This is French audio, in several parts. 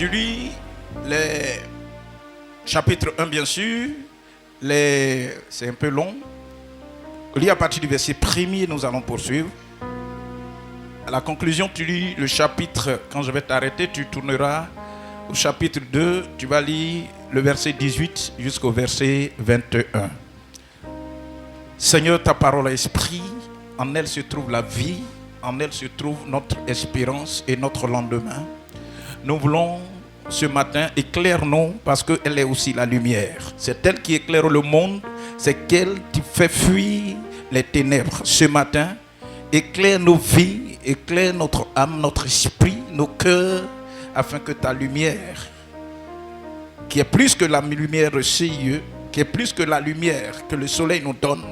Tu lis les chapitres 1, bien sûr. C'est un peu long. Lis à partir du verset 1er, nous allons poursuivre. À la conclusion, tu lis le chapitre. Quand je vais t'arrêter, tu tourneras au chapitre 2. Tu vas lire le verset 18 jusqu'au verset 21. Seigneur, ta parole est esprit. En elle se trouve la vie. En elle se trouve notre espérance et notre lendemain. Nous voulons ce matin, éclaire-nous parce qu'elle est aussi la lumière. C'est elle qui éclaire le monde. C'est qu'elle qui fait fuir les ténèbres. Ce matin, éclaire nos vies, éclaire notre âme, notre esprit, nos cœurs, afin que ta lumière, qui est plus que la lumière de CIE, qui est plus que la lumière que le soleil nous donne,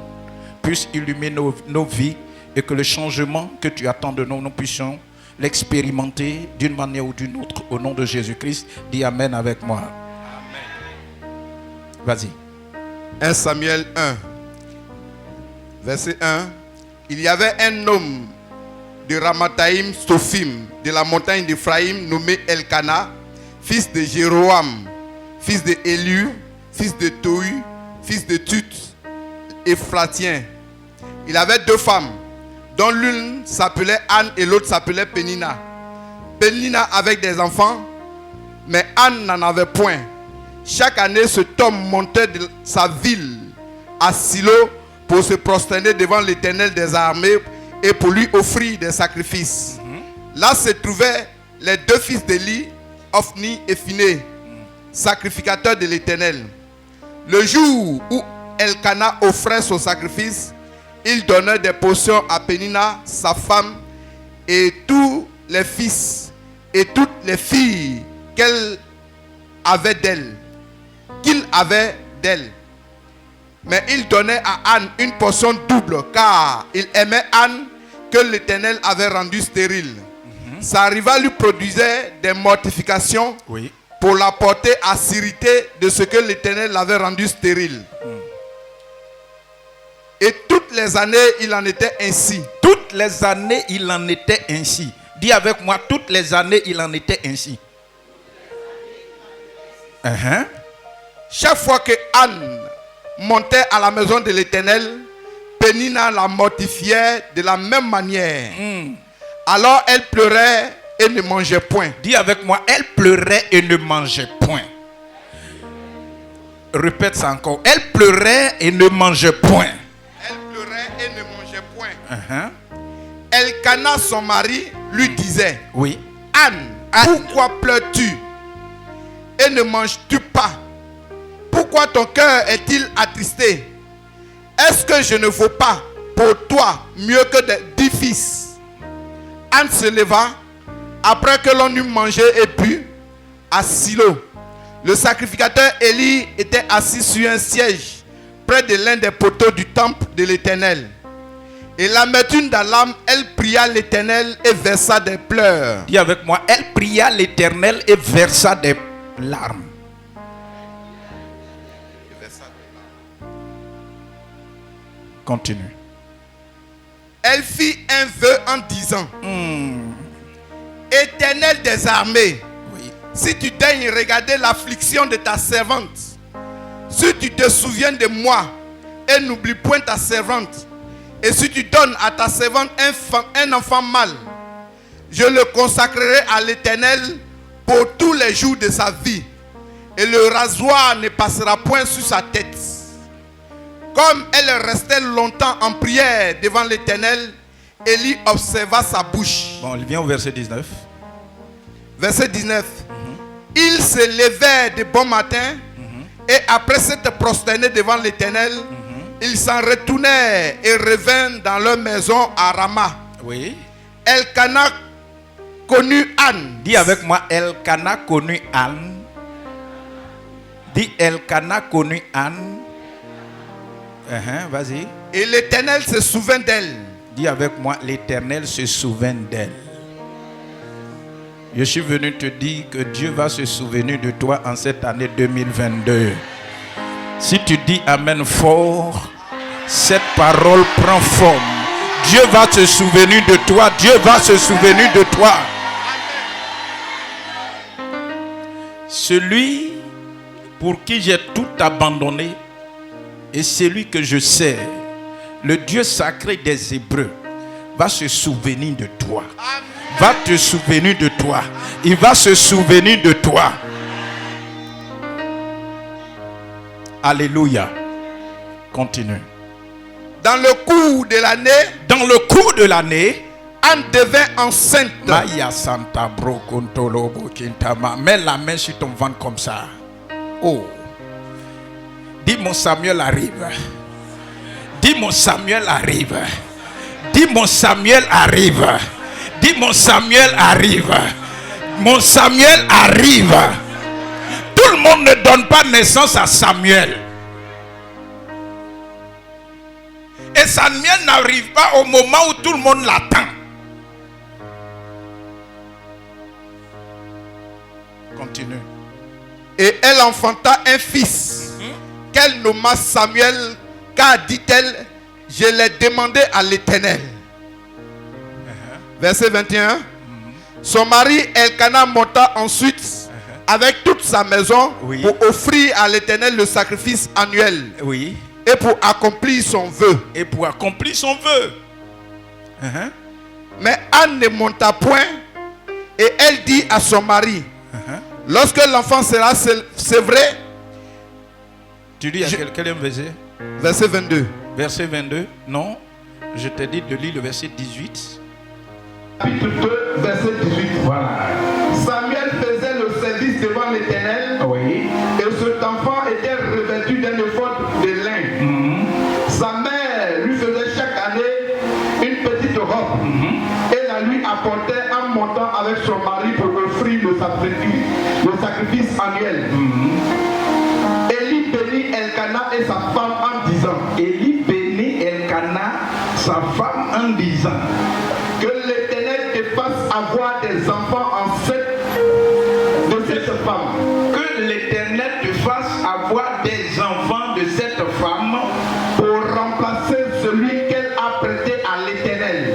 puisse illuminer nos vies et que le changement que tu attends de nous, nous puissions l'expérimenter d'une manière ou d'une autre. Au nom de Jésus-Christ, dis Amen avec moi. Amen. Vas-y. 1 Samuel 1, verset 1. Il y avait un homme de Ramathaïm Sophim, de la montagne d'Éphraïm, nommé Elkana, fils de Jéroam, fils de Élu, fils de Tohu, fils de Tut, Éphratien. Il avait deux femmes, dont l'une s'appelait Anne et l'autre s'appelait Pénina. Pénina avec des enfants, mais Anne n'en avait point. Chaque année, cet homme montait de sa ville à Silo pour se prosterner devant l'Éternel des armées et pour lui offrir des sacrifices. Là se trouvaient les deux fils d'Élie, Ophni et Phiné, sacrificateurs de l'Éternel. Le jour où Elkana offrait son sacrifice, il donnait des portions à Pénina, sa femme, et tous les fils et toutes les filles qu'il avait d'elle. Mais il donnait à Anne une portion double, car il aimait Anne que l'Éternel avait rendue stérile. Ça arriva lui produisait des mortifications pour la porter à s'irriter de ce que l'Éternel l'avait rendue stérile. Et toutes les années, il en était ainsi. Toutes les années, il en était ainsi. Dis avec moi, toutes les années, il en était ainsi. Chaque fois que Anne montait à la maison de l'Éternel, Pénina la mortifiait de la même manière. Alors elle pleurait et ne mangeait point. Dis avec moi, elle pleurait et ne mangeait point. Répète ça encore. Elle pleurait et ne mangeait point. Elle pleurait et ne mangeait point. Elkana, son mari, lui disait: Anne, pourquoi pleures-tu et ne manges-tu pas? Pourquoi ton cœur est-il attristé? Est-ce que je ne vaux pas pour toi mieux que 10 fils? Anne se leva après que l'on eut mangé et bu à Silo. Le sacrificateur Élie était assis sur un siège près de l'un des poteaux du temple de l'Éternel. Et l'amertume dans l'âme, elle pria l'Éternel et versa des pleurs. Dis avec moi, elle pria l'Éternel et versa des larmes. Continue. Elle fit un vœu en disant: Éternel des armées, si tu daignes regarder l'affliction de ta servante, si tu te souviens de moi et n'oublie point ta servante, et si tu donnes à ta servante un enfant mâle, je le consacrerai à l'Éternel pour tous les jours de sa vie, et le rasoir ne passera point sur sa tête. Comme elle restait longtemps en prière devant l'Éternel, Élie observa sa bouche. Bon, il vient au verset 19. Verset 19. Il se levait de bon matin et après s'être prosterné devant l'Éternel, ils s'en retournèrent et revinrent dans leur maison à Rama. Elkana connut Anne. Dis avec moi, Elkana connut Anne. Dis Elkana connut Anne. Vas-y. Et l'Éternel se souvint d'elle. Dis avec moi, l'Éternel se souvint d'elle. Je suis venu te dire que Dieu va se souvenir de toi en cette année 2022. Si tu dis Amen fort, cette parole prend forme. Dieu va se souvenir de toi. Dieu va se souvenir de toi. celui pour qui j'ai tout abandonné et celui que je sers, le Dieu sacré des Hébreux, va se souvenir de toi. Va te souvenir de toi. Il va se souvenir de toi. Alléluia. Continue. Dans le cours de l'année, Anne devint enceinte. Maya Santa Brocontolobo Kintama. Mets la main sur ton ventre comme ça. Oh. Dis mon Samuel arrive. Dis mon Samuel arrive. Dis mon Samuel arrive. Dis mon Samuel arrive. Mon Samuel arrive. Tout le monde ne donne pas naissance à Samuel. Et Samuel n'arrive pas au moment où tout le monde l'attend. Continue. Et elle enfanta un fils qu'elle nomma Samuel, car dit-elle, je l'ai demandé à l'Éternel. Verset 21. Son mari Elkana monta ensuite avec toute sa maison pour offrir à l'Éternel le sacrifice annuel. Oui. Et pour accomplir son vœu. Et pour accomplir son vœu. Mais Anne ne monta point et elle dit à son mari, lorsque l'enfant sera sévré. Tu dis à quel verset? Verset 22. Verset 22. Non. Je t'ai dit de lire le verset 18. Chapitre 2, verset 18. Voilà. Samuel faisait le service devant l'Éternel. Oui. Et cet enfant était revêtu d'un éphod de lin. Sa mère lui faisait chaque année une petite robe. Et la lui apportait en montant avec son mari pour offrir le sacrifice annuel. Élie bénit Elkana et sa femme en disant. Élie bénit Elkana, sa femme, en disant. Que l'Éternel te fasse avoir des enfants enceintes de cette femme. Que l'Éternel te fasse avoir des enfants de cette femme pour remplacer celui qu'elle a prêté à l'Éternel.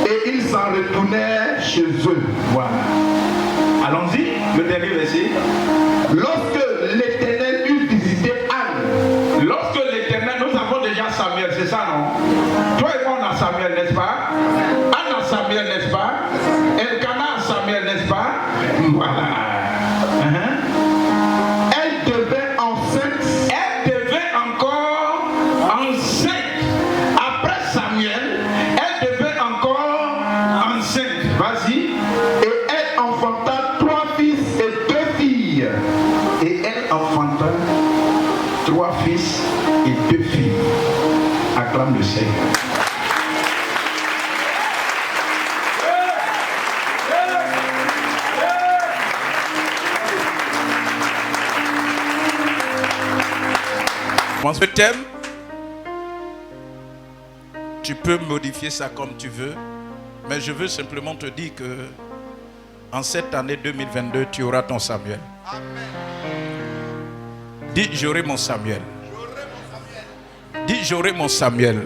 Et ils s'en retournèrent chez eux. Voilà. Allons-y, le dernier verset. Lorsque l'Éternel eut visité Anne. Lorsque l'Éternel, nous avons déjà Samuel, c'est ça non? Toi et moi on a Samuel, n'est-ce pas? Anne a Samuel, n'est-ce pas? Elkana a Samuel, n'est-ce pas? Voilà. Elle devait enceinte. Elle devait encore enceinte. Après Samuel, elle devait encore enceinte. Vas-y. Et elle enfanta 3 fils et 2 filles. Et elle enfanta 3 fils et 2 filles. Acclame le Seigneur. Ce thème, tu peux modifier ça comme tu veux, mais je veux simplement te dire que en cette année 2022, tu auras ton Samuel. Amen. Dis, j'aurai mon Samuel. Dis, j'aurai mon Samuel.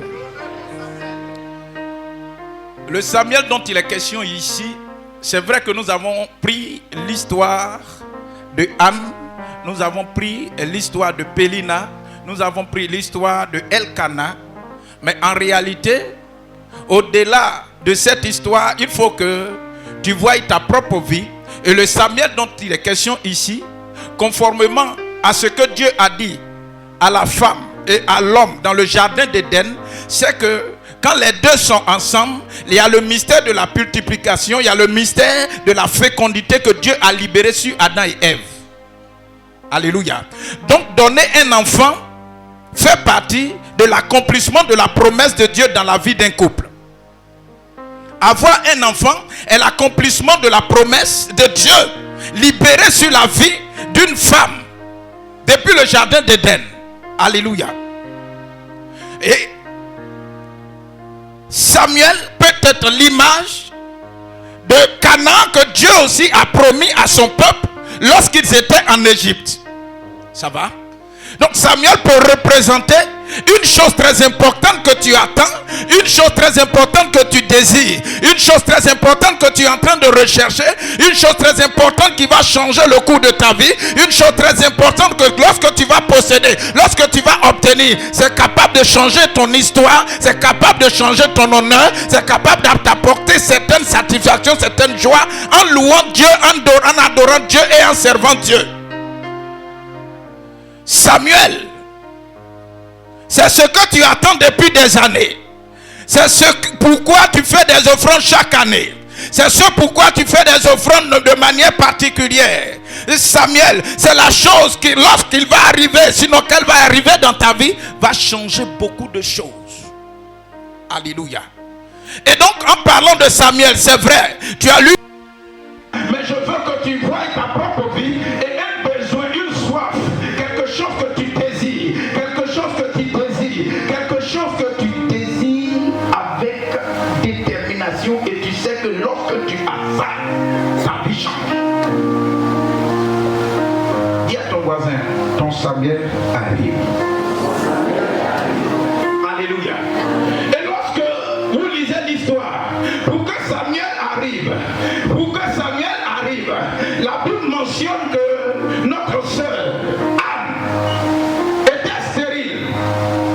Le Samuel dont il est question ici, c'est vrai que nous avons pris l'histoire de Anne, nous avons pris l'histoire de Pélina, nous avons pris l'histoire de Elkana, mais en réalité, au-delà de cette histoire, il faut que tu voies ta propre vie. Et le Samuel dont il est question ici, conformément à ce que Dieu a dit à la femme et à l'homme dans le jardin d'Éden, c'est que quand les deux sont ensemble, il y a le mystère de la multiplication, il y a le mystère de la fécondité que Dieu a libéré sur Adam et Ève. Alléluia. Donc donner un enfant fait partie de l'accomplissement de la promesse de Dieu dans la vie d'un couple. Avoir un enfant est l'accomplissement de la promesse de Dieu libérée sur la vie d'une femme depuis le jardin d'Éden. Alléluia. Et Samuel peut être l'image de Canaan que Dieu aussi a promis à son peuple lorsqu'ils étaient en Égypte. Ça va? Donc Samuel peut représenter Une chose très importante que tu attends, une chose très importante que tu désires, une chose très importante que tu es en train de rechercher, une chose très importante qui va changer le cours de ta vie, une chose très importante que lorsque tu vas posséder, lorsque tu vas obtenir, c'est capable de changer ton histoire, c'est capable de changer ton honneur, c'est capable d'apporter certaines satisfactions, certaines joies en louant Dieu, en adorant Dieu et en servant Dieu. Samuel, c'est ce que tu attends depuis des années. C'est pourquoi tu fais des offrandes chaque année. C'est ce pourquoi tu fais des offrandes de manière particulière. Samuel, c'est la chose qui, lorsqu'il va arriver, sinon qu'elle va arriver dans ta vie, va changer beaucoup de choses. Alléluia. Et donc, en parlant de Samuel, c'est vrai, tu as lu. Mais je veux que tu voies ta propre vie et un besoin, une soif, quelque chose que tu désires, quelque chose que tu désires, quelque chose que tu désires avec détermination, et tu sais que lorsque tu as ça, sa vie change. Dis à ton voisin, ton Samuel arrive. Alléluia. Et lorsque vous lisez l'histoire, pour que Samuel arrive, la Bible mentionne que notre sœur Anne était stérile.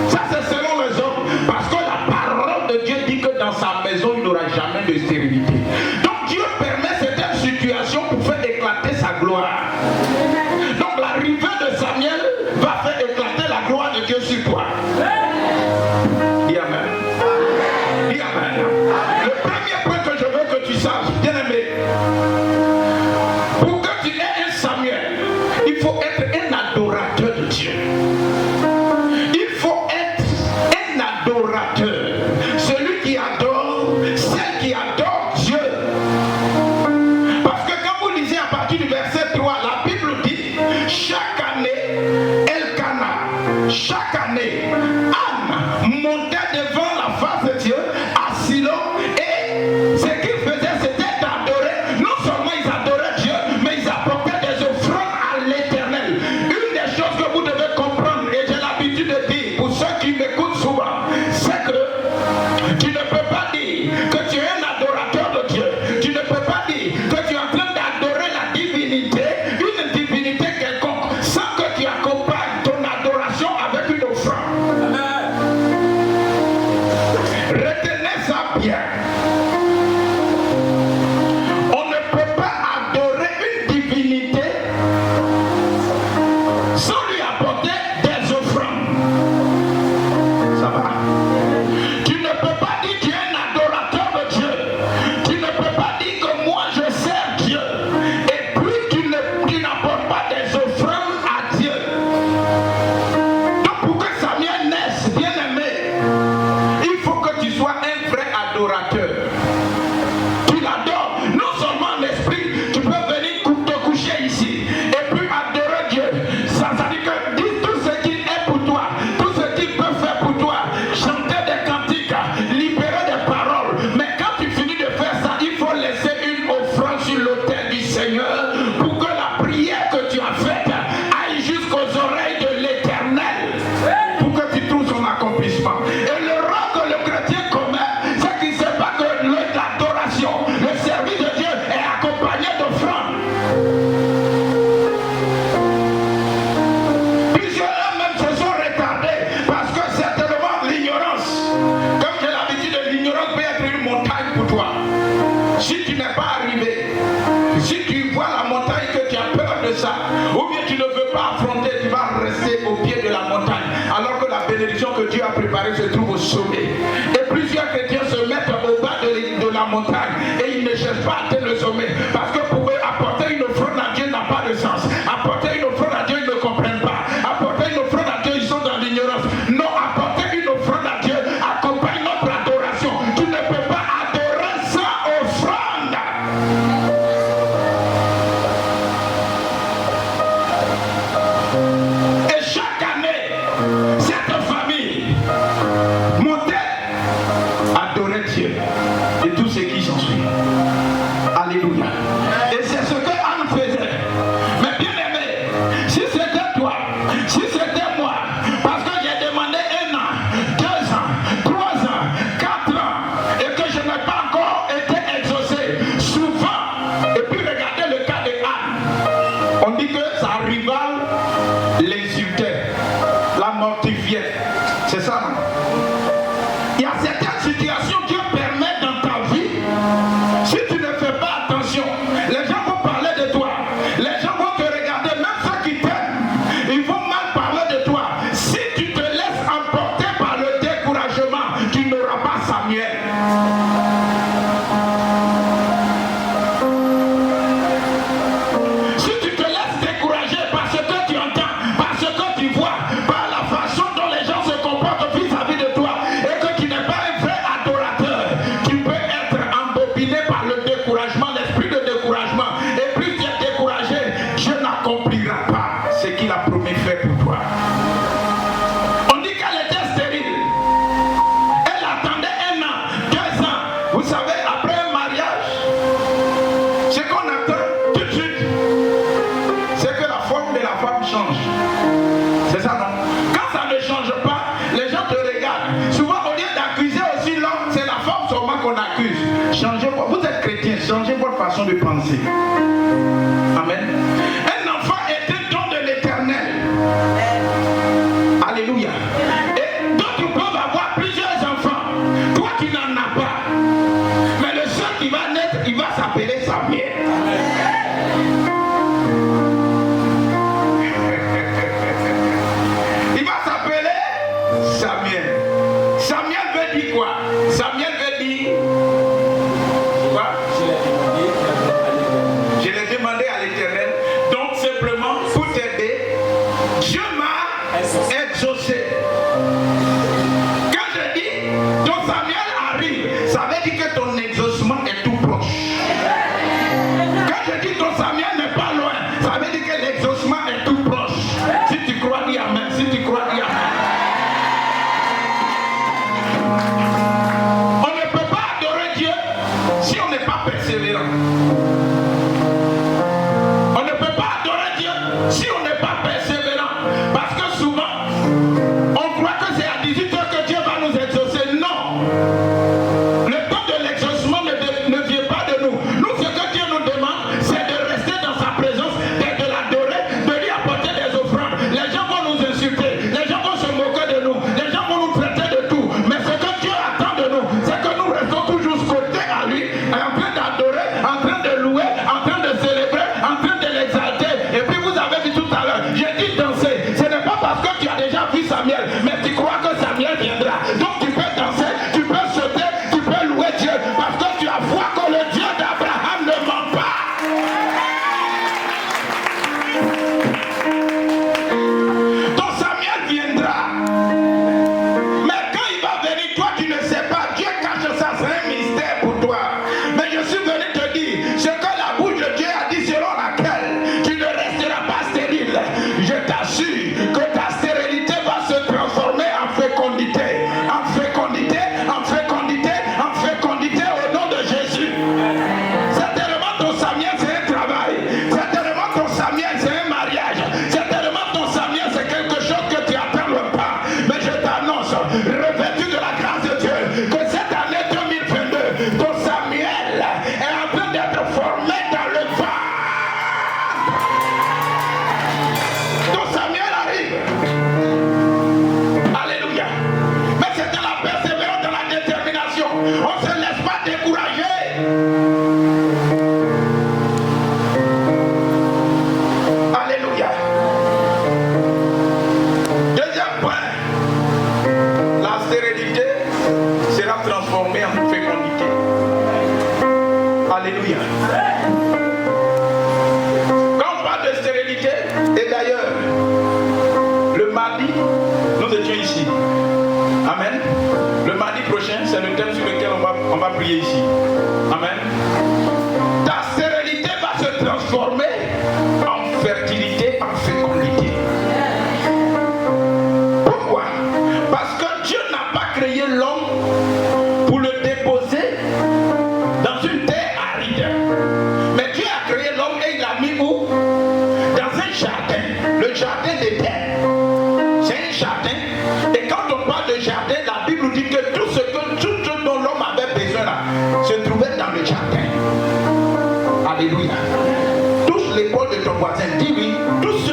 Ça, c'est selon les hommes, parce que la parole de Dieu dit que dans sa maison il n'aura jamais de stérilité. Donc Dieu permet cette situation pour faire éclater sa gloire. Donc l'arrivée de Samuel va faire éclater la gloire de Dieu sur toi. Dis amen. Dis amen. Le premier point que je veux que tu saches, bien aimé, pour que tu aies un Samuel, il faut être un adorateur de Dieu. Il faut être un adorateur. Celui qui adore, celle qui adore Dieu. Parce que quand vous lisez à partir du verset 3, la Bible dit, chaque année, Elkana, chaque année, Anne montait devant la face de Dieu à Silo, et ce qu'ils faisaient, c'était d'adorer. Non seulement ils adoraient Dieu, mais ils apportaient des offrandes à l'Éternel. Une des choses que vous devez comprendre, et j'ai l'habitude de dire pour ceux qui m'écoutent souvent, c'est que tu ne peux pas dire que tu es un adorateur de Dieu. Tu ne peux pas dire que tu es en train d'adorer la divinité, une divinité quelconque, sans que tu accompagnes ton adoration avec une offrande. Retenez ça bien. On ne peut pas adorer une divinité sans lui apporter des offrandes. Ça va? Tu ne peux pas dire que tu es un adorateur de Dieu. Tu ne peux pas dire que moi je sers Dieu. Et puis tu n'apportes pas des offrandes à Dieu. Donc pour que Samuel naisse, bien aimé, il faut que tu sois un vrai adorateur. Tu l'adores, non seulement en esprit, tu peux venir te coucher ici et puis adorer Dieu. Ça veut dire que dis tout ce qu'il est pour toi, tout ce qu'il peut faire pour toi, chanter des cantiques, libérer des paroles. Mais quand tu finis de faire ça, il faut laisser une offrande sur l'autel du Seigneur pour que la prière que tu as faite aille jusqu'aux oreilles de l'Éternel, pour que tu trouves son accomplissement. Et le rôle que le chrétien commet, c'est qu'il ne sait pas que l'adoration, le service de Dieu est accompagné d'offrandes. Plusieurs eux-mêmes se sont retardés parce que certainement l'ignorance, comme j'ai l'habitude de l'ignorance, peut être une montagne pour toi. Si tu n'es pas arrivé, si tu vois la montagne que tu as peur de ça, ou bien tu ne veux pas affronter, tu vas rester au pied de la montagne, alors que la bénédiction que Dieu a préparée se trouve au sommet. Et plusieurs chrétiens se mettent au bas de la montagne et ils ne cherchent pas à atteindre le sommet, parce que pour eux, apporter une offrande à Dieu n'a pas de sens. Apporter une offrande à Dieu, ils ne comprennent pas. Apporter une offrande à Dieu, ils sont dans l'ignorance. Non, apporter une offrande à Dieu accompagne notre adoration. Tu ne peux pas adorer sans offrande. Et chaque année, cette famille montait, adorait Dieu et tout ce qui s'ensuit. Alléluia. la rivale l'insultait, la mortifiait. C'est ça, non? Il y a certaines situations que Dieu permet dans ta vie. Si tu ne fais pas attention, les gens vont parler de toi. Les gens vont te regarder, même ceux qui t'aiment, ils vont mal parler de toi. Si tu te laisses emporter par le découragement, tu n'auras pas Samuel. Si tu te laisses décourager par ce que tu entends, par ce que tu vois, par la façon dont les gens se comportent vis-à-vis de toi, et que tu n'es pas un vrai adorateur, tu peux être embobiné par le découragement, l'esprit de découragement. Et plus tu es découragé, Dieu n'accomplira pas ce qu'il a promis faire pour toi. On dit qu'elle était stérile. Elle attendait 1 an, 2 ans. Vous savez, après un mariage, ce qu'on attend tout de suite, c'est que la forme de la femme change. C'est ça, non? Quand ça ne change pas, les gens te regardent. Souvent, au lieu d'accuser aussi l'homme, c'est la femme seulement qu'on accuse. Changez, vous êtes chrétien, changez votre façon de penser. Amen. Un enfant est un don de l'Éternel. Alléluia. Et d'autres peuvent avoir plusieurs enfants. Toi qui n'en as pas. Mais le seul qui va naître, il va s'appeler Samuel. Il va s'appeler Samuel. Samuel veut dire quoi? Samuel veut dire quoi? Je l'ai demandé à l'Éternel. Donc simplement pour t'aider, Dieu m'a exaucé. Quand je dis ton Samuel arrive, ça veut dire que ton exaucement est tout proche. Quand je dis ton Samuel n'est pas loin, ça veut dire que l'exaucement est tout proche. Si tu crois, dis amen. Si tu crois, dis amen. On ne peut pas adorer Dieu si on n'est pas persévérant. On ne peut pas adorer Dieu si on n'est pas persévérant. Parce que souvent, on croit que c'est à 18 heures que Dieu va nous exaucer. Non. Le temps de l'exaucement ne vient pas de nous. Nous, ce que Dieu nous demande, c'est de rester dans sa présence, de l'adorer, de lui apporter des offrandes. Les gens vont nous insulter. Les gens vont se moquer de nous. Les gens vont nous traiter de tout. Mais ce que Dieu attend de nous, c'est que nous restons toujours scottés à lui, en train d'adorer, en train de louer, en train de célébrer, en train de l'exalter. Et puis vous avez vu tout à l'heure, j'ai dit danser. Ce n'est pas parce que tu as déjà vu Samuel, mais tu crois que Samuel viendra. Donc tu peux danser, tu peux sauter, tu peux louer Dieu, parce que tu as foi que le Dieu d'Abraham ne ment pas. Ton Samuel viendra. Mais quand il va venir, toi tu ne sais pas. Dieu cache ça, c'est un mystère pour toi. Mais je suis venu te dire ce que la bouche de Dieu a dit, selon laquelle tu ne resteras pas stérile. Je t'assure que ta stérilité va se transformer en fécondité. En fécondité, en fécondité, en fécondité au nom de Jésus. Certainement ton Samuel c'est un travail. Certainement ton Samuel c'est un mariage. Certainement ton Samuel c'est quelque chose que tu attends le pas. Mais je t'annonce, revêtu de la grâce de Dieu, que cette année 2022, ton Samuel est en train d'être formé dans le pas. Ton Samuel arrive. Alléluia. Mais c'est dans la persévérance, dans la détermination. On ne se laisse pas décourager. Alléluia. Deuxième point. La stérilité sera transformée en fécondité. Alléluia. Quand on parle de stérilité, et d'ailleurs, le mardi, nous étions ici. Amen. Le mardi prochain, c'est le thème sur lequel on va prier ici. Amen. Ta stérilité va se transformer en fertilité, en fécondité. Pourquoi? Parce que Dieu n'a pas créé l'homme pour le déposer dans une terre aride. Mais Dieu a créé l'homme et il l'a mis où? Dans un jardin. Le jardin d'Éden. C'est un jardin. Et quand on parle de jardin, la Bible dit que tout ce dont l'homme avait besoin là, se trouvait dans le jardin. Alléluia. Touche l'épaule de ton voisin. Dis-lui, tout ce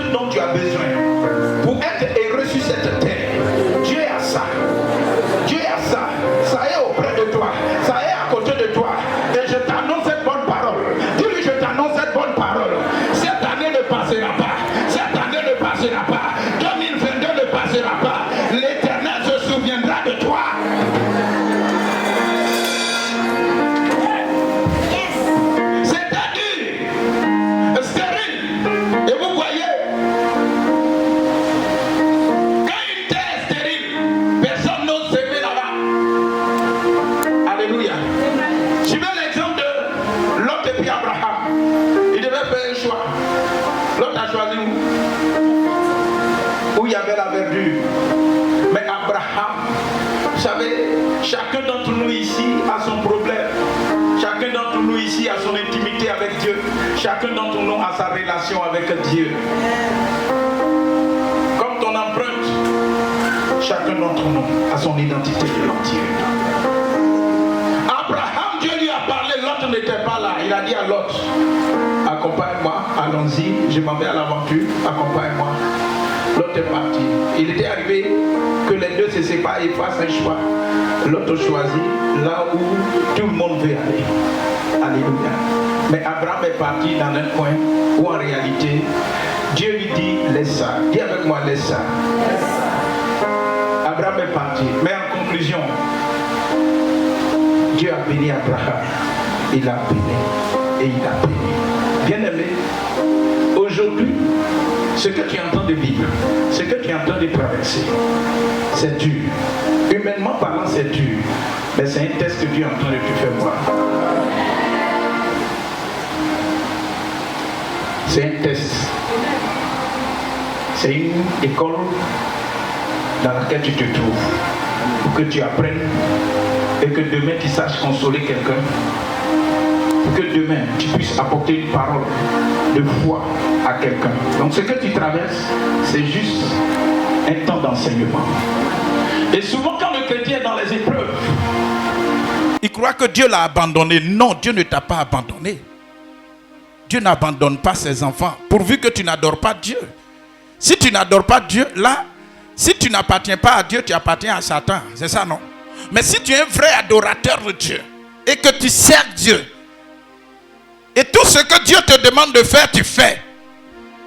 passera pas. 2022 ne passera pas. L'Éternel se souviendra de toi. C'est-à-dire, stérile. Et vous voyez, quand une terre est stérile, personne n'ose s'aimer là-bas. Alléluia. Suivez l'exemple de Lot et puis Abraham. Il devait faire un choix. Lot a choisi où il y avait la verdure. Mais Abraham, vous savez, chacun d'entre nous ici a son problème. Chacun d'entre nous ici a son intimité avec Dieu. Chacun d'entre nous a sa relation avec Dieu. Comme ton empreinte, chacun d'entre nous a son identité devant Dieu. Abraham, Dieu lui a parlé, Lot n'était pas là. Il a dit à Lot, accompagne-moi, allons-y, je m'en vais à l'aventure, accompagne-moi. Lot est parti. Il était arrivé que les deux se séparent et fassent un choix. Lot choisit là où tout le monde veut aller. Alléluia. Mais Abraham est parti dans un coin où en réalité, Dieu lui dit, laisse ça. Dis avec moi, laisse ça. Abraham est parti. Mais en conclusion, Dieu a béni Abraham. Il a béni. Et il a béni. Bien-aimé, aujourd'hui, ce que tu es en train de vivre, ce que tu es en train de traverser, c'est dur. Humainement parlant, c'est dur. Mais c'est un test que Dieu est en train de te faire voir. C'est un test. C'est une école dans laquelle tu te trouves. Pour que tu apprennes et que demain tu saches consoler quelqu'un. Pour que demain tu puisses apporter une parole de foi à quelqu'un. Donc ce que tu traverses, c'est juste un temps d'enseignement. Et souvent quand le chrétien est dans les épreuves, il croit que Dieu l'a abandonné. Non, Dieu ne t'a pas abandonné. Dieu n'abandonne pas ses enfants, pourvu que tu n'adores pas Dieu. Si tu n'adores pas Dieu, là, si tu n'appartiens pas à Dieu, tu appartiens à Satan. C'est ça, non? Mais si tu es un vrai adorateur de Dieu et que tu sers Dieu, et tout ce que Dieu te demande de faire, tu fais.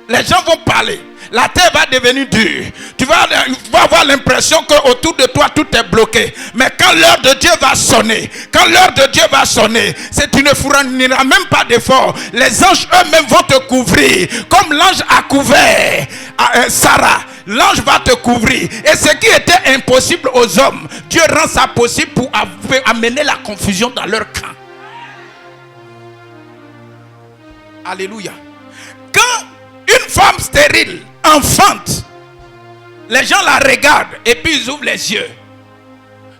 Les gens vont parler. La terre va devenir dure. Tu vas avoir l'impression qu'autour de toi, tout est bloqué. Mais quand l'heure de Dieu va sonner, tu ne fourniras même pas d'effort. Les anges eux-mêmes vont te couvrir. Comme l'ange a couvert Sarah. L'ange va te couvrir. Et ce qui était impossible aux hommes, Dieu rend ça possible pour amener la confusion dans leur camp. Alléluia. Quand une femme stérile enfante, les gens la regardent et puis ils ouvrent les yeux.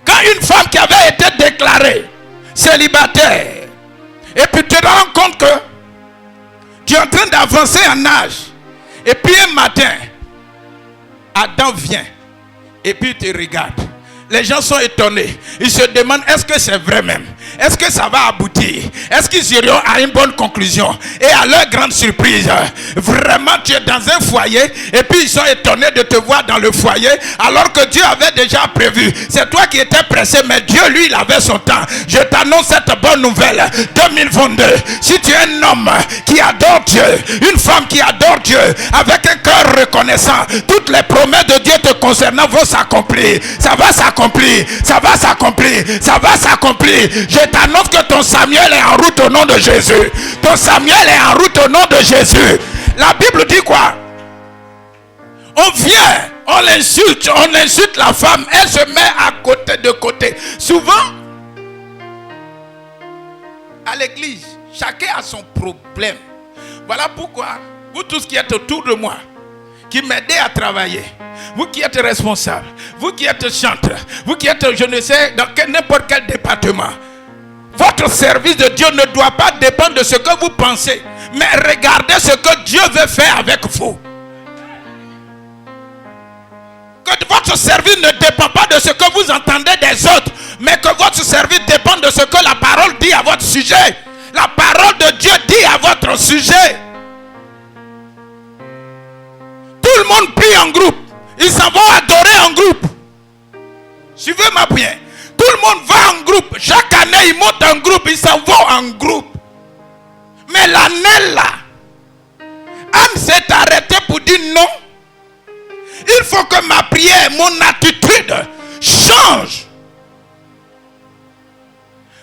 Quand une femme qui avait été déclarée célibataire, et puis tu te rends compte que tu es en train d'avancer en âge, et puis un matin, Adam vient, et puis il te regarde. Les gens sont étonnés. Ils se demandent, est-ce que c'est vrai même? Est-ce que ça va aboutir? Est-ce qu'ils iront à une bonne conclusion? Et à leur grande surprise, vraiment tu es dans un foyer et puis ils sont étonnés de te voir dans le foyer alors que Dieu avait déjà prévu. C'est toi qui étais pressé, mais Dieu lui il avait son temps. Je t'annonce cette bonne nouvelle 2022. Si tu es un homme qui adore Dieu, une femme qui adore Dieu avec un cœur reconnaissant, toutes les promesses de Dieu te concernant vont s'accomplir. Ça va s'accomplir, ça va s'accomplir, ça va s'accomplir. Je t'annonce que ton Samuel est en route au nom de Jésus. Ton Samuel est en route au nom de Jésus. La Bible dit quoi? On vient, on insulte la femme, elle se met à côté de côté. Souvent, à l'église, chacun a son problème. Voilà pourquoi, vous tous qui êtes autour de moi, qui m'aidez à travailler, vous qui êtes responsables, vous qui êtes chanteur, vous qui êtes, je ne sais, dans n'importe quel département, votre service de Dieu ne doit pas dépendre de ce que vous pensez, mais regardez ce que Dieu veut faire avec vous. Que votre service ne dépend pas de ce que vous entendez des autres, mais que votre service dépend de ce que la parole dit à votre sujet. La parole de Dieu dit à votre sujet. Tout le monde prie en groupe. Ils s'en vont adorer en groupe. Suivez-moi bien. Tout le monde va en groupe. Chaque année, ils montent en groupe. Ils s'en vont en groupe. Mais l'année là, Anne s'est arrêtée pour dire non. prière, mon attitude change.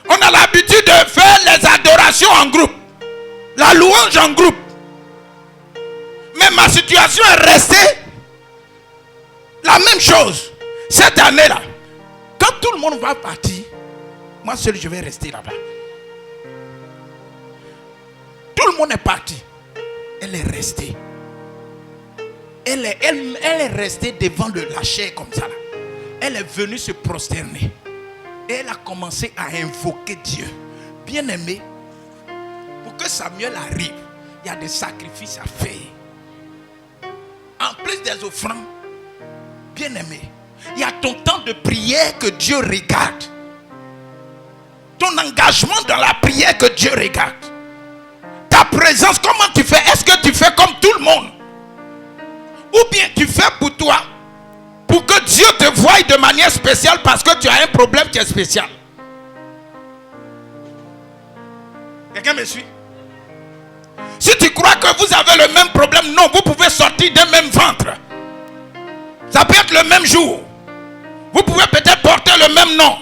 On a l'habitude de faire les adorations en groupe, la louange en groupe. Mais ma situation est restée la même chose. Cette année-là, quand tout le monde va partir, moi seul je vais rester là-bas. Tout le monde est parti. Elle est restée. Elle est restée devant la chair comme ça. Là. Elle est venue se prosterner. Et elle a commencé à invoquer Dieu. Bien aimé, pour que Samuel arrive, il y a des sacrifices à faire. En plus des offrandes, bien aimé, il y a ton temps de prière que Dieu regarde. Ton engagement dans la prière que Dieu regarde. Ta présence, comment tu fais? Est-ce que tu fais comme tout le monde? Ou bien tu fais pour toi, pour que Dieu te voie de manière spéciale parce que tu as un problème qui est spécial? Quelqu'un me suit? Si tu crois que vous avez le même problème, non, vous pouvez sortir d'un même ventre. Ça peut être le même jour. Vous pouvez peut-être porter le même nom.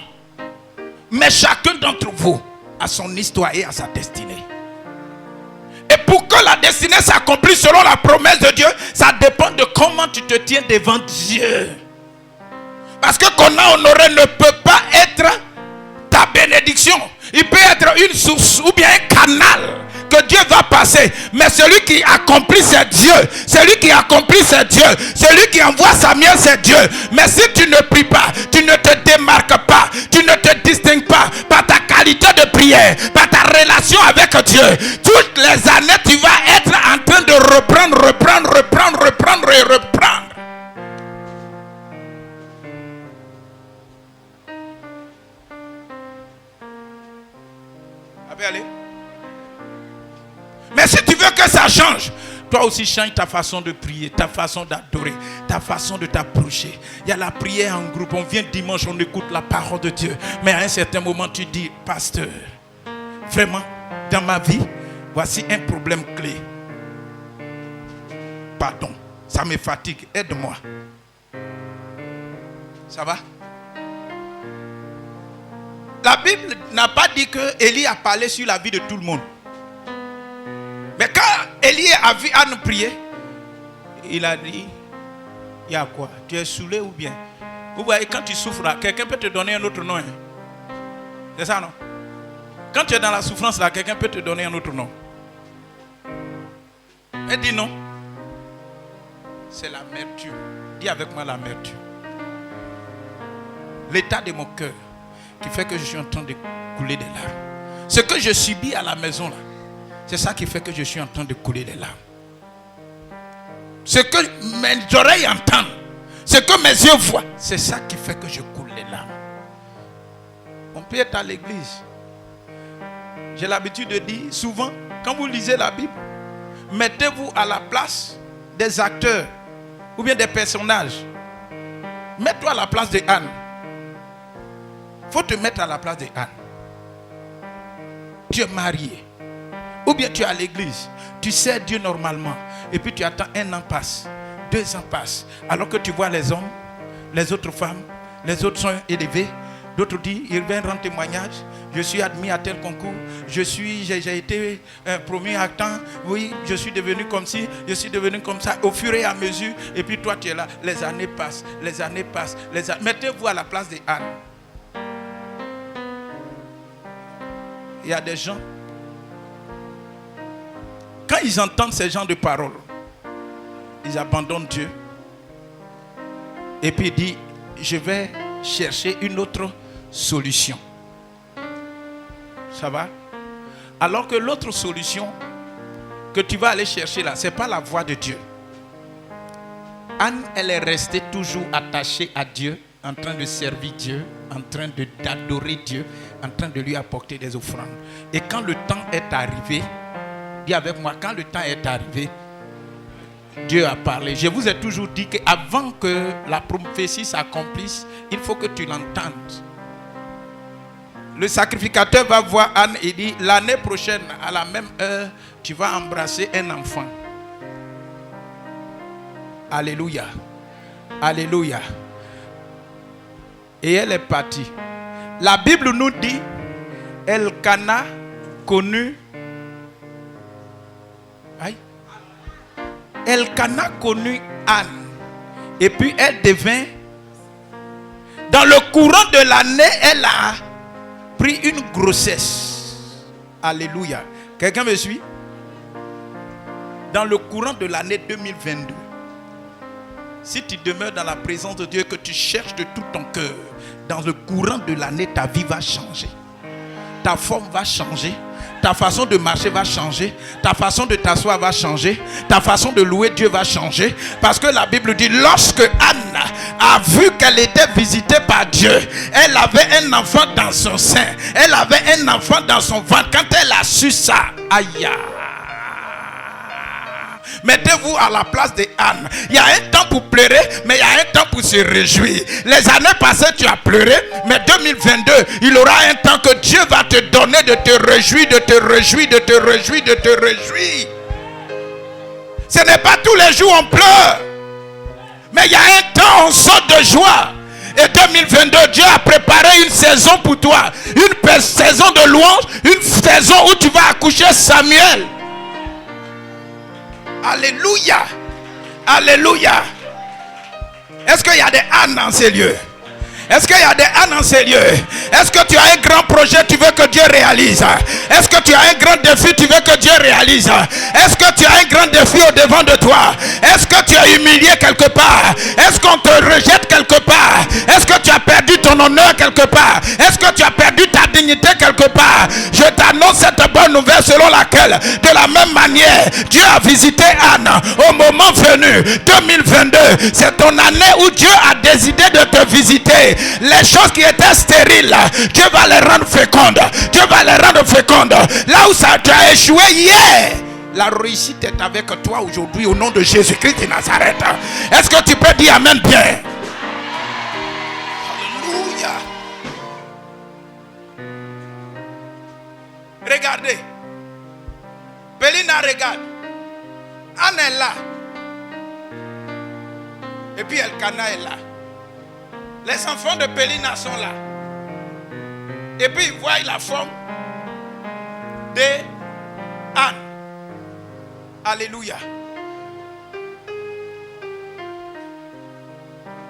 Mais chacun d'entre vous a son histoire et a sa destinée. Et pour que la destinée s'accomplisse selon la promesse de Dieu, ça dépend de comment tu te tiens devant Dieu. Parce que qu'on a honoré ne peut pas être ta bénédiction. Il peut être une source ou bien un canal que Dieu va passer. Mais celui qui accomplit, c'est Dieu. Celui qui accomplit, c'est Dieu. Celui qui envoie Samuel, c'est Dieu. Mais si tu ne pries pas, tu ne te démarques pas, tu ne te distingues pas par ta qualité de prière, par ta relation avec Dieu, toutes les années, tu vas être en train de reprendre et reprendre. Allez. Mais si tu veux que ça change, toi aussi change ta façon de prier, ta façon d'adorer, ta façon de t'approcher. Il y a la prière en groupe, on vient dimanche, on écoute la parole de Dieu. Mais à un certain moment, tu dis, pasteur, vraiment, dans ma vie, voici un problème clé. Pardon, ça me fatigue, aide-moi. Ça va? La Bible n'a pas dit que Élie a parlé sur la vie de tout le monde. Mais quand Élie a vu Anne prier, il a dit, il y a quoi? Tu es saoulé ou bien? Vous voyez, quand tu souffres là, quelqu'un peut te donner un autre nom. Hein? C'est ça, non? Quand tu es dans la souffrance là, quelqu'un peut te donner un autre nom. Elle dit non. C'est l'amertume. Dis avec moi l'amertume. L'état de mon cœur qui fait que je suis en train de couler des larmes. Ce que je subis à la maison là, c'est ça qui fait que je suis en train de couler des larmes. Ce que mes oreilles entendent, ce que mes yeux voient, c'est ça qui fait que je coule les larmes. On peut être à l'église. J'ai l'habitude de dire souvent, quand vous lisez la Bible, mettez-vous à la place des acteurs ou bien des personnages. Mets-toi à la place de Anne. Il faut te mettre à la place de Anne. Tu es marié. Ou bien tu es à l'église. Tu sers Dieu normalement. Et puis tu attends, 1 an passe. 2 ans passent. Alors que tu vois les hommes, les autres femmes, les autres sont élevés. D'autres disent, ils viennent rendre témoignage. Je suis admis à tel concours. J'ai été promu à temps. Oui, je suis devenu comme ci. Je suis devenu comme ça. Au fur et à mesure. Et puis toi, tu es là. Les années passent. Les années passent. Mettez-vous à la place de Anne. Il y a des gens, quand ils entendent ces genres de paroles, ils abandonnent Dieu. Et puis ils disent, je vais chercher une autre solution. Ça va? Alors que l'autre solution que tu vas aller chercher là, ce n'est pas la voix de Dieu. Anne, elle est restée toujours attachée à Dieu, en train de servir Dieu, en train d'adorer Dieu, en train de lui apporter des offrandes. Et quand le temps est arrivé, dis avec moi, quand le temps est arrivé, Dieu a parlé. Je vous ai toujours dit qu'avant que la prophétie s'accomplisse, il faut que tu l'entendes. Le sacrificateur va voir Anne et dit, l'année prochaine, à la même heure, tu vas embrasser un enfant. Alléluia. Alléluia. Et elle est partie. La Bible nous dit, Elkana connut. Aïe. Elkana connut Anne. Et puis elle devint. Dans le courant de l'année, elle a pris une grossesse. Alléluia. Quelqu'un me suit? Dans le courant de l'année 2022. Si tu demeures dans la présence de Dieu, que tu cherches de tout ton cœur, dans le courant de l'année, ta vie va changer. Ta forme va changer. Ta façon de marcher va changer. Ta façon de t'asseoir va changer. Ta façon de louer Dieu va changer. Parce que la Bible dit, lorsque Anne a vu qu'elle était visitée par Dieu, elle avait un enfant dans son sein. Elle avait un enfant dans son ventre. Quand elle a su ça, aïe. Mettez-vous à la place de Anne. Il y a un temps pour pleurer, mais il y a un temps pour se réjouir. Les années passées, tu as pleuré, mais 2022, il aura un temps que Dieu va te donner de te réjouir, de te réjouir, de te réjouir, de te réjouir. Ce n'est pas tous les jours on pleure, mais il y a un temps on saute de joie. Et 2022, Dieu a préparé une saison pour toi. Une saison de louange, une saison où tu vas accoucher Samuel. Alléluia. Alléluia. Est-ce qu'il y a des ânes dans ces lieux? Est-ce qu'il y a des ânes dans ces lieux? Est-ce que tu as un grand projet, tu veux que Dieu réalise? Est-ce que tu as un grand défi, tu veux que Dieu réalise? Est-ce que tu as un grand défi au devant de toi? Est-ce que tu es humilié quelque part? Est-ce qu'on te rejette quelque part? Est-ce que tu as perdu ton honneur quelque part? Est-ce que tu as perdu ta dignité quelque part? Je t'annonce cette bonne nouvelle selon laquelle, de la même manière, Dieu a visité Anne au moment venu. 2022, c'est ton année où Dieu a décidé de te visiter. Les choses qui étaient stériles, Dieu va les rendre fécondes. Dieu va les rendre fécondes. Là où ça tu as échoué hier, la réussite est avec toi aujourd'hui au nom de Jésus-Christ de Nazareth. Est-ce que tu peux dire amen bien? Alléluia. Regardez. Pélina regarde. Anne est là. Et puis Elkana est là. Les enfants de Pélina sont là. Et puis ils voient la forme de Anne. Alléluia.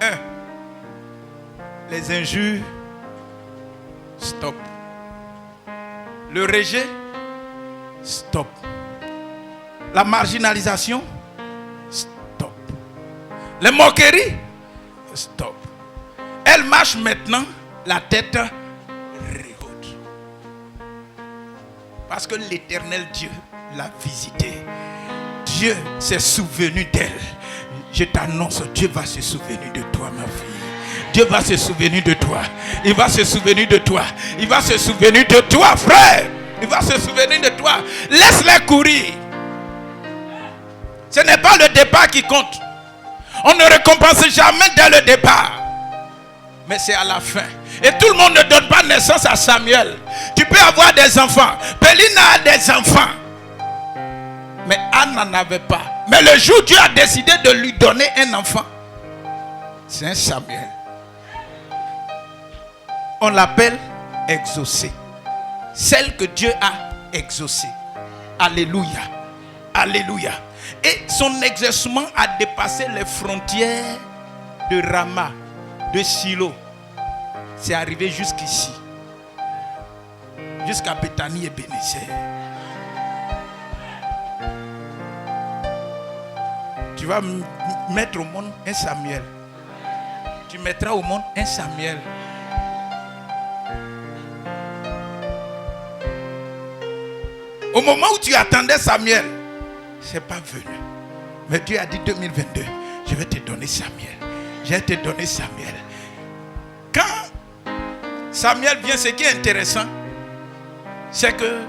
1. Les injures, stop. Le rejet, stop. La marginalisation, stop. Les moqueries, stop. Elle marche maintenant la tête haute. Parce que l'Éternel Dieu l'a visitée. Dieu s'est souvenu d'elle. Je t'annonce, Dieu va se souvenir de toi, ma fille. Dieu va se souvenir de toi. Il va se souvenir de toi. Il va se souvenir de toi, frère. Il va se souvenir de toi. Laisse-les courir. Ce n'est pas le départ qui compte. On ne récompense jamais dès le départ. Mais c'est à la fin. Et tout le monde ne donne pas naissance à Samuel. Tu peux avoir des enfants. Pélina a des enfants. Mais Anne n'en avait pas. Mais le jour où Dieu a décidé de lui donner un enfant, c'est un Samuel. On l'appelle exaucé. Celle que Dieu a exaucée. Alléluia. Alléluia. Et son exaucement a dépassé les frontières de Rama, de Silo. C'est arrivé jusqu'ici. Jusqu'à Béthanie et Bénézère. Tu vas mettre au monde un Samuel. Tu mettras au monde un Samuel. Au moment où tu attendais Samuel, c'est pas venu. Mais Dieu a dit 2022, je vais te donner Samuel. Je vais te donner Samuel. Quand Samuel vient, ce qui est intéressant, c'est que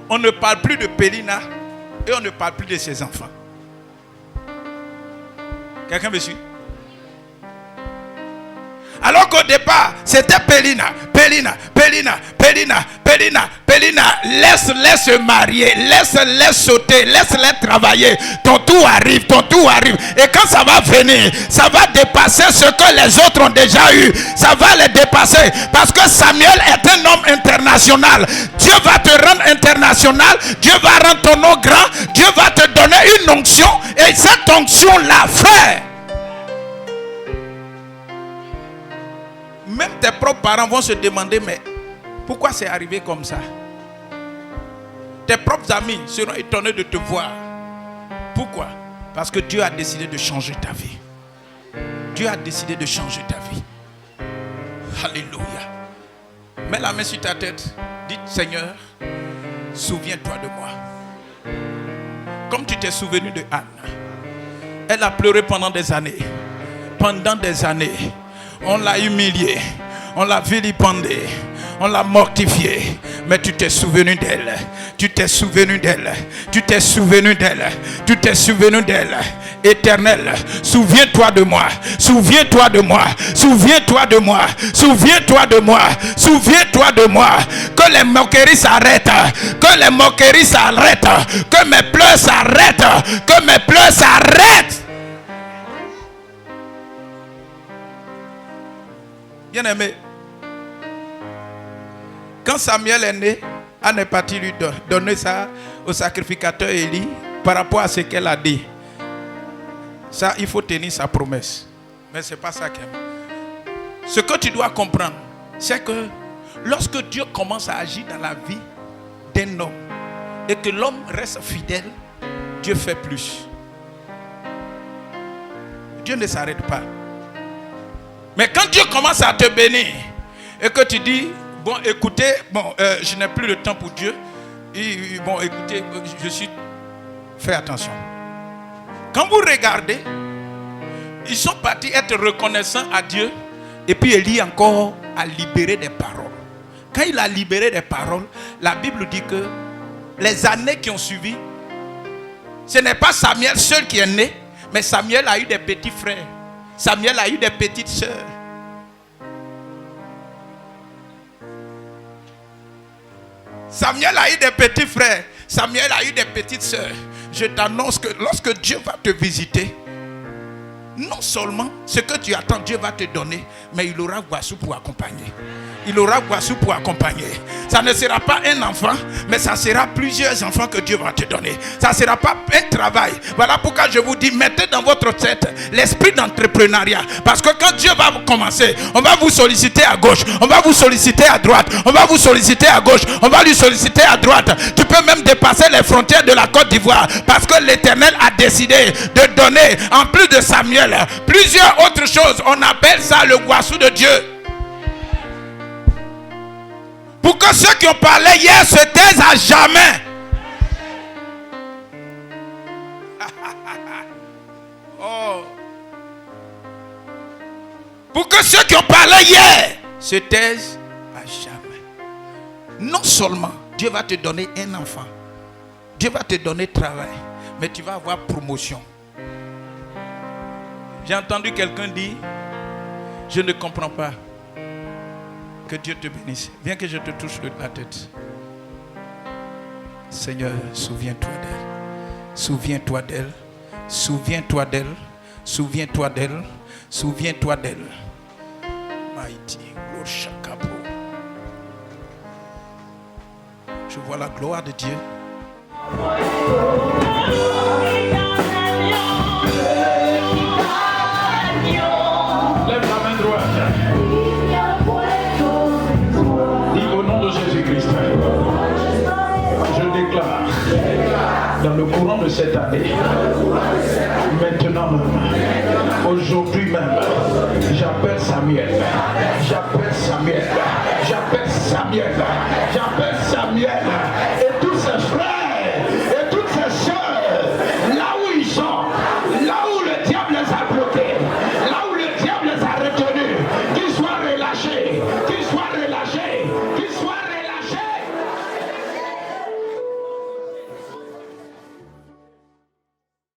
on ne parle plus de Pélina et on ne parle plus de ses enfants. Quelqu'un me suit? Alors qu'au départ, c'était Pélina, Pélina, Pélina, Pélina, Pélina, laisse-les se marier, laisse-les sauter, laisse-les travailler. Ton tour arrive. Et quand ça va venir, ça va dépasser ce que les autres ont déjà eu. Ça va les dépasser. Parce que Samuel est un homme international. Dieu va te rendre international. Dieu va rendre ton nom grand. Dieu va te donner une onction. Et cette onction-là, frère, même tes propres parents vont se demander, mais pourquoi c'est arrivé comme ça? Tes propres amis seront étonnés de te voir. Pourquoi? Parce que Dieu a décidé de changer ta vie. Dieu a décidé de changer ta vie. Alléluia. Mets la main sur ta tête. Dites, Seigneur, souviens-toi de moi. Comme tu t'es souvenu de Anne. Elle a pleuré pendant des années. Pendant des années. On l'a humiliée. On l'a vilipendée. On l'a mortifiée. Mais tu t'es souvenu d'elle. Tu t'es souvenu d'elle. Tu t'es souvenu d'elle. Tu t'es souvenu d'elle. Éternel, souviens-toi de moi. Souviens-toi de moi. Souviens-toi de moi. Souviens-toi de moi. Souviens-toi de moi. Que les moqueries s'arrêtent. Que les moqueries s'arrêtent. Que mes pleurs s'arrêtent. Que mes pleurs s'arrêtent. Bien-aimé, quand Samuel est né, Anne est partie lui donner ça au sacrificateur Élie par rapport à ce qu'elle a dit. Ça, il faut tenir sa promesse. Mais ce n'est pas ça qu'elle aime. Ce que tu dois comprendre, c'est que lorsque Dieu commence à agir dans la vie d'un homme et que l'homme reste fidèle, Dieu fait plus. Dieu ne s'arrête pas. Mais quand Dieu commence à te bénir et que tu dis, bon, écoutez, je n'ai plus le temps pour Dieu. Bon, écoutez, fais attention. Quand vous regardez, ils sont partis être reconnaissants à Dieu. Et puis Élie encore a libéré des paroles. Quand il a libéré des paroles, la Bible dit que les années qui ont suivi, ce n'est pas Samuel seul qui est né, mais Samuel a eu des petits frères. Samuel a eu des petites sœurs. Samuel a eu des petits frères. Samuel a eu des petites sœurs. Je t'annonce que lorsque Dieu va te visiter, non seulement ce que tu attends, Dieu va te donner, mais il aura Guassou pour accompagner. Il aura Guassou pour accompagner. Ça ne sera pas un enfant, mais ça sera plusieurs enfants que Dieu va te donner. Ça ne sera pas un travail. Voilà pourquoi je vous dis, mettez dans votre tête l'esprit d'entrepreneuriat. Parce que quand Dieu va commencer, on va vous solliciter à gauche, on va vous solliciter à droite, on va vous solliciter à gauche, on va lui solliciter à droite. Tu peux même dépasser les frontières de la Côte d'Ivoire. Parce que l'Éternel a décidé de donner, en plus de Samuel, plusieurs autres choses. On appelle ça le Guassou de Dieu. Pour que ceux qui ont parlé hier se taisent à jamais. Oh. Pour que ceux qui ont parlé hier se taisent à jamais. Non seulement Dieu va te donner un enfant, Dieu va te donner travail, mais tu vas avoir promotion. J'ai entendu quelqu'un dire, je ne comprends pas. Que Dieu te bénisse. Viens que je te touche la tête. Seigneur, souviens-toi d'elle. Souviens-toi d'elle. Souviens-toi d'elle. Souviens-toi d'elle. Souviens-toi d'elle. Mighty, Shakabo. Je vois la gloire de Dieu. Lève la main droite. Jésus-Christ, je déclare dans le courant de cette année, maintenant même, aujourd'hui même, j'appelle Samuel, j'appelle Samuel, j'appelle Samuel, j'appelle Samuel,